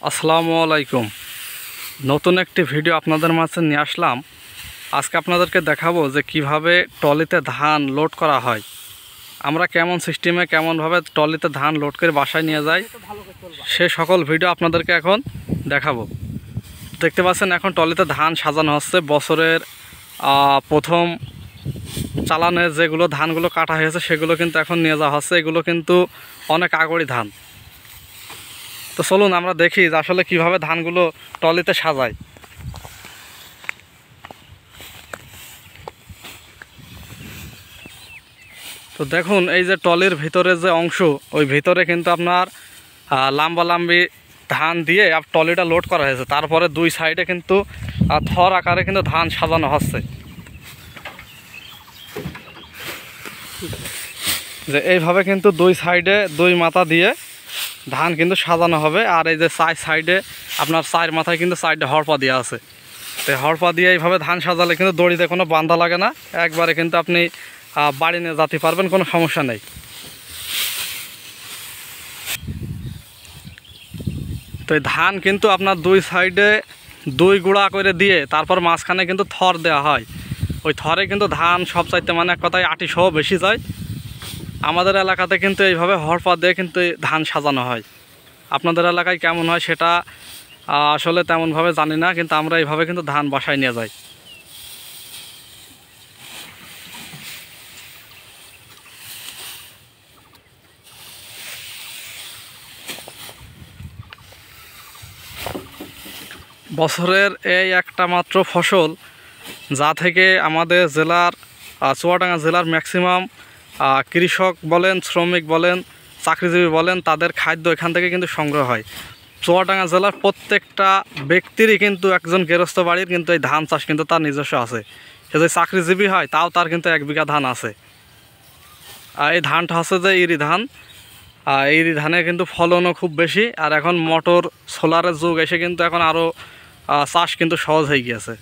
আসসালামু আলাইকুম। নতুন একটি ভিডিও আপনাদের মাঝে নিয়ে আসলাম। আজকে আপনাদেরকে দেখাবো যে কিভাবে ট্রলিতে ধান লোড করা হয়। আমরা কেমন সিস্টেমে কেমনভাবে ট্রলিতে ধান লোড করে বাসায় নিয়ে যাই সে সকল ভিডিও আপনাদেরকে এখন দেখাবো। দেখতে পাচ্ছেন এখন ট্রলিতে ধান সাজানো হচ্ছে। বছরের প্রথম চালানে যেগুলো ধানগুলো কাটা হয়েছে সেগুলো কিন্তু এখন নিয়ে যাওয়া হচ্ছে। এগুলো কিন্তু অনেক আগড়ি ধান। তো চলুন আমরা দেখি যে আসলে কীভাবে ধানগুলো ট্রলিতে সাজায়। তো দেখুন এই যে ট্রলির ভিতরে যে অংশ, ওই ভিতরে কিন্তু আপনার লাম্বি ধান দিয়ে ট্রলিটা লোড করা হয়েছে। তারপরে দুই সাইডে কিন্তু থর আকারে কিন্তু ধান সাজানো হচ্ছে। যে এইভাবে কিন্তু দুই সাইডে দুই মাথা দিয়ে ধান কিন্তু সাজানো হবে। আর এই যে সাইডে আপনার চার মাথায় কিন্তু সাইডে হড়পা দেওয়া আছে। তো হড়পা দিয়ে এইভাবে ধান সাজালে কিন্তু দড়িতে কোনো বান্ধা লাগে না, একবারে কিন্তু আপনি বাড়ি নিয়ে যেতে পারবেন, কোনো সমস্যা নেই। তো এই ধান কিন্তু আপনার দুই সাইডে দুই গুঁড়া করে দিয়ে তারপর মাঝখানে কিন্তু থর দেওয়া হয়। ওই থরে কিন্তু ধান সব চাইতে মানে এক কথায় আটি সহ বেশি যায়। আমাদের এলাকাতে কিন্তু এইভাবে হড়পা দিয়ে কিন্তু ধান সাজানো হয়। আপনাদের এলাকায় কেমন হয় সেটা আসলে তেমনভাবে জানি না, কিন্তু আমরা এইভাবে কিন্তু ধান বাসায় নিয়ে যাই। বছরের এই একটা মাত্র ফসল, যা থেকে আমাদের জেলার চুয়াডাঙ্গা জেলার ম্যাক্সিমাম কৃষক বলেন, শ্রমিক বলেন, চাকরিজীবী বলেন, তাদের খাদ্য এখান থেকে কিন্তু সংগ্রহ হয়। চুয়াডাঙ্গা জেলার প্রত্যেকটা ব্যক্তিরই কিন্তু একজন গৃহস্থ বাড়ির কিন্তু এই ধান চাষ কিন্তু তার নিজস্ব আছে। সে যদি চাকরিজীবী হয় তাও তার কিন্তু 1 বিঘা ধান আছে। এই ধানটা হচ্ছে যে ইরি ধান। এই ধানে কিন্তু ফলনও খুব বেশি। আর এখন মোটর সোলারের যুগ এসে কিন্তু এখন আরও চাষ কিন্তু সহজ হয়ে গিয়েছে।